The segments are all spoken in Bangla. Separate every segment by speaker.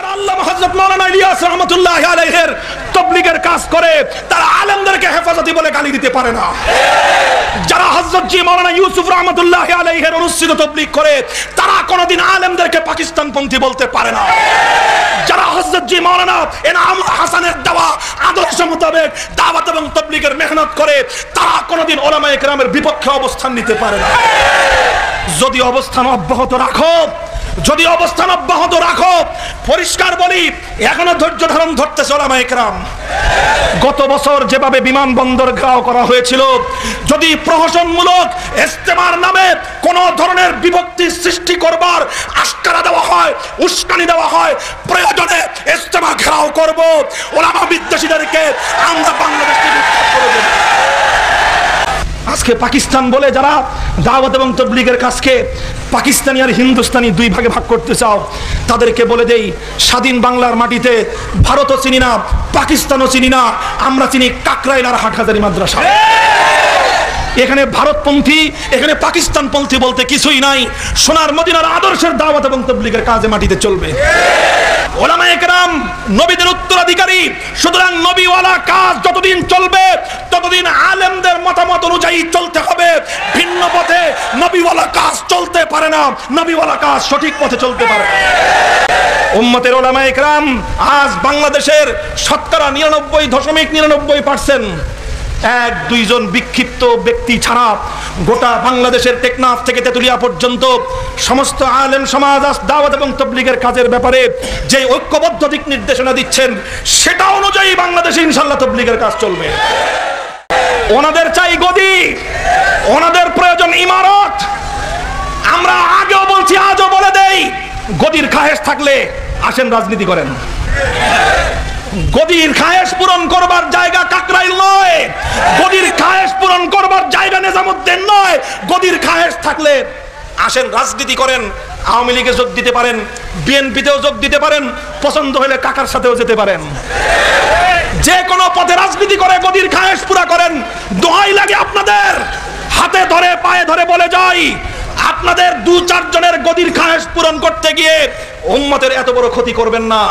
Speaker 1: যারা আল্লামা হযরত মাওলানা ইলিয়াস রাহমাতুল্লাহি আলাইহির তাবলীগের কাজ করে তারা আলেমদেরকে হেফাজতি বলে গালি দিতে পারে না। যারা হযরত জি মাওলানা ইউসুফ রাহমাতুল্লাহি আলাইহির অনুসৃত তাবলীগ করে তারা কোনোদিন আলেমদেরকে পাকিস্তানপন্থী বলতে পারে না। যারা হযরত জি মাওলানা এনামুল হাসানের দেওয়া আদর্শ মোতাবেক দাওয়াত এবং তাবলীগের মেহনত করে তারা কোনোদিন উলামায়ে কেরামের বিপক্ষে অবস্থান নিতে পারে না। যদি অবস্থান অব্যাহত রাখো, পরিষ্কার বলি এখনো ধৈর্য ধারণ ধরতেছে উলামায়ে কেরাম। গত বছর যেভাবে বিমানবন্দর ঘেরাও করা হয়েছিল, যদি প্রহসনমূলক ইস্তেমার নামে কোন ধরনের বিভক্তি সৃষ্টি করবার আশকারা দেওয়া হয়, উস্কানি দেওয়া হয়, প্রয়োজনে ইস্তেমা ঘেরাও করব, উলামা বিদ্বেষীদেরকে আমরা বাংলাদেশ থেকে উৎখাত করে দেব। আজকে পাকিস্তান বলে যারা দাওয়াত এবং তাবলীগের কাজকে পাকিস্তানি আর হিন্দুস্তানি দুই ভাগে ভাগ করতে চাও, তাদেরকে বলে দেই স্বাধীন বাংলার মাটিতে ভারতও চিনি না, পাকিস্তানও চিনি না, আমরা চিনি কাকরাইল আর হাটহাজারী মাদ্রাসা। এখানে ভারতপন্থী, এখানে পাকিস্তানপন্থী বলতে কিছুই নাই। সোনার মদিনার আদর্শের দাওয়াত এবং তাবলীগের কাজে মাটিতে চলবে। উলামায়ে কেরাম নবীদের উত্তরাধিকারী, সুতরাং নবীওয়ালা কাজ যতদিন চলবে ততদিন আলেমদের মতামত অনুযায়ী চলতে হবে। ভিন্ন পথে নবীওয়ালা কাজ চলতে পারে না, নবীওয়ালা কাজ সঠিক পথে চলতে পারে। উম্মতের উলামায়ে কেরাম আজ বাংলাদেশের শতকরা 99.99% এক দুইজন বিক্ষিপ্ত ব্যক্তি ছাড়া গোটা বাংলাদেশের টেকনাফ থেকে তেতুলিয়া পর্যন্ত সমস্ত আলেম সমাজ দাওয়াত এবং তাবলীগের কাজের ব্যাপারে যে ঐক্যবদ্ধ দিক নির্দেশনা দিচ্ছেন সেটা অনুযায়ী বাংলাদেশে ইনশাআল্লাহ তাবলীগের কাজ চলবে। ওনাদের চাই গদি, ওনাদের প্রয়োজন ইমারত। আমরা আগেও বলছি, আজও বলে দেই, গদির খায়েশ থাকলে আসেন রাজনীতি করেন। গদির খায়েশ পূরণ করবার জায়গা কাকরাইল নয়, গদির খায়েশ পূরণ করবার জায়গা নিজামুদ্দিন নয়। গদির খায়েশ থাকলে আসেন রাজনীতি করেন। আওয়ামী লীগে যোগ দিতে পারেন, বিএনপিতেও যোগ দিতে পারেন, পছন্দ হলে কাকার সাথেও যেতে পারেন। যে কোনো পথে রাজনীতি করে গদির খায়েশ পুরা করেন। দোহাই লাগে আপনাদের, হাতে ধরে পায়ে ধরে বলে যাই, আপনাদের 2-4 জনের গদির খায়েশ পূরণ করতে গিয়ে উম্মতের এত বড় ক্ষতি করবেন না।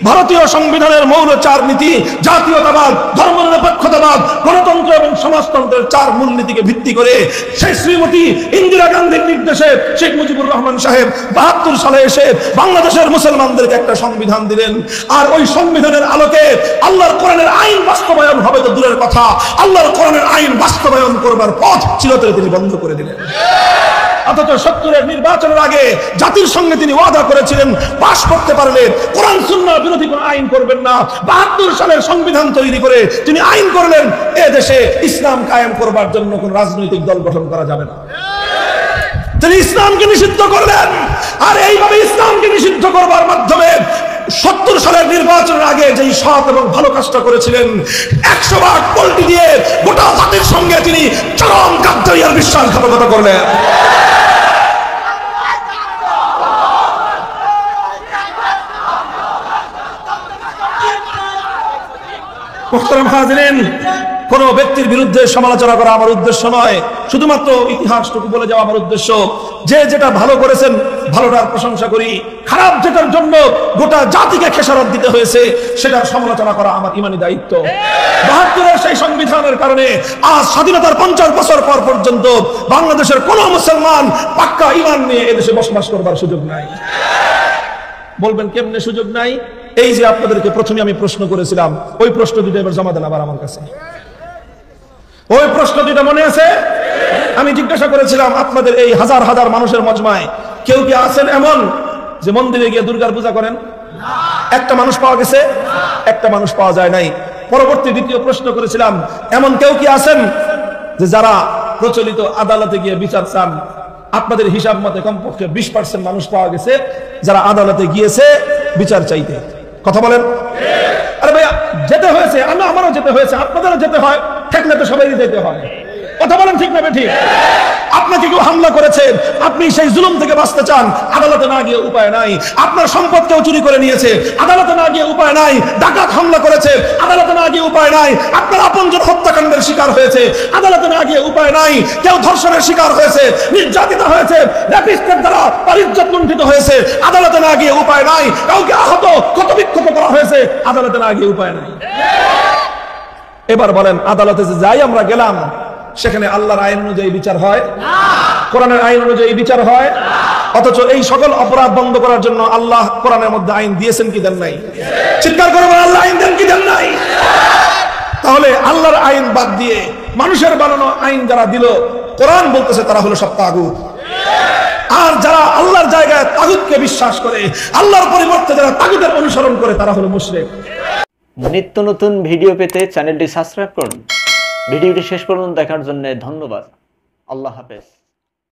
Speaker 1: ভারতীয় সংবিধানের মৌল 4 নীতি, জাতীয়তাবাদ, ধর্মনিরপেক্ষতাবাদ, গণতন্ত্র এবং সমাজতন্ত্রের 4 মূলনীতিকে ভিত্তি করে সেই শ্রীমতী ইন্দিরা গান্ধীর নির্দেশে শেখ মুজিবুর রহমান সাহেব 72 সালে এসে বাংলাদেশের মুসলমানদেরকে একটা সংবিধান দিলেন। আর ওই সংবিধানের আলোকে আল্লাহর কোরআনের আইন বাস্তবায়ন হবে তো দূরের কথা, আল্লাহর কোরআনের আইন বাস্তবায়ন করবার পথ চিরতরে তিনি বন্ধ করে দিলেন। অথচ 70-এর নির্বাচনের আগে জাতির সঙ্গে তিনি ওয়াদা করেছিলেন পাশ করতে পারলে কোরআন সুন্নাহ বিরোধী কোন আইন করবেন না। 72 সালের সংবিধান তৈরি করে তিনি আইন করলেন এ দেশে ইসলাম কায়েম করবার জন্য কোন রাজনৈতিক দল গঠন করা যাবে না। তিনি ইসলামকে নিষিদ্ধ করলেন। আর এইভাবে ইসলামকে নিষিদ্ধ করবার মাধ্যমে 70 সালের নির্বাচনের আগে যেই সৎ এবং ভালো কাজটা করেছিলেন 100 ভাগ পল্টি দিয়ে গোটা জাতির সঙ্গে তিনি চরম গাদ্দারি আর বিশ্বাসঘাতকতা করলেন। মুহতারাম হাজিরিন, কোন ব্যক্তির বিরুদ্ধে সমালোচনা করা আমার উদ্দেশ্য নয়, শুধুমাত্র ইতিহাসটুকু বলে যাওয়া আমার উদ্দেশ্য। যে যেটা ভালো করেছেন ভালোটার প্রশংসা করি, খারাপ যেটার জন্য গোটা জাতিকে খেসারত দিতে হয়েছে সেটার সমালোচনা করা আমার ইমানি দায়িত্ব। 72-এর সেই সংবিধানের কারণে আজ স্বাধীনতার 50 বছর পর পর্যন্ত বাংলাদেশের কোন মুসলমান পাক্কা ঈমান নিয়ে এদেশে বসবাস করবার সুযোগ নাই। বলবেন কেমনে সুযোগ নাই? এই যে আপনাদেরকে প্রথমে আমি প্রশ্ন করেছিলাম, ওই প্রশ্ন দুটো এবার জমা দেন আবার আমার কাছে। ওই প্রশ্ন দুটো মনে আছে? আমি জিজ্ঞাসা করেছিলাম আপনাদের এই হাজার হাজার মানুষের মজমায় কেউ কি আছেন এমন যে মন্দিরে গিয়ে দুর্গার পূজা করেন? একটা মানুষ পাওয়া গেছে? একটা মানুষ পাওয়া যায় নাই। পরবর্তী দ্বিতীয় প্রশ্ন করেছিলাম, এমন কেউ কি আছেন যে যারা প্রচলিত আদালতে গিয়ে বিচার চান? আপনাদের হিসাব মতে কমপক্ষে 20% মানুষ পাওয়া গেছে যারা আদালতে গিয়েছে বিচার চাইতে। কথা বলেন? আরে ভাইয়া যেতে হয়েছে, আমারও যেতে হয়েছে, আপনাদেরও যেতে হয়, থাকলে তো সবাই যেতে হয়। কথা বলেন ঠিক না ঠিক? আপনাকে কেউ হামলা করেছে, আপনি সেই জুলুম থেকে বাঁচতে চান, আদালতে না গিয়ে উপায় নাই। আপনার সম্পদ কেউ চুরি করে নিয়েছে, আদালতে না গিয়ে উপায় নাই। ডাকাত হামলা করেছে, আদালতে না গিয়ে উপায় নাই। আপনার আপনজন হত্যাকাণ্ডের শিকার হয়েছে, আদালতে না গিয়ে উপায় নাই। কেউ ধর্ষণের শিকার হয়েছে, নির্যাতিত হয়েছে, র্যাপিস্টের দ্বারা তার ইজ্জত লুণ্ঠিত হয়েছে, আদালতে না গিয়ে উপায় নাই। কাউকে আহত ক্ষতবিক্ষত করা হয়েছে, আদালতে না গিয়ে উপায় নাই। এবার বলেন, আদালতে যে যাই আমরা গেলাম, সেখানে আল্লাহর আইন অনুযায়ী বিচার হয় না, কোরআনের আইন অনুযায়ী বিচার হয় না। অথচ এই সকল অপরাধ বন্ধ করার জন্য আল্লাহ কোরআনের মধ্যে আইন দিয়েছেন কি দেন নাই? চিৎকার করে বলেন, আল্লাহ আইন দেন কি দেন নাই? তাহলে আল্লাহর আইন বাদ দিয়ে মানুষের বানানো আইন যারা দিল, কোরআন বলতেছে তারা হলো সব তাগুত। আর যারা আল্লাহর জায়গায় তাগুতকে বিশ্বাস করে, আল্লাহর পরিবর্তে যারা তাগুতের অনুসরণ করে, তারা হলো মুশরিক।
Speaker 2: নিত্য নতুন ভিডিও পেতে চ্যানেলটি সাবস্ক্রাইব করুন। ভিডিওটি শেষ পর্যন্ত দেখার জন্য ধন্যবাদ। আল্লাহ হাফেজ।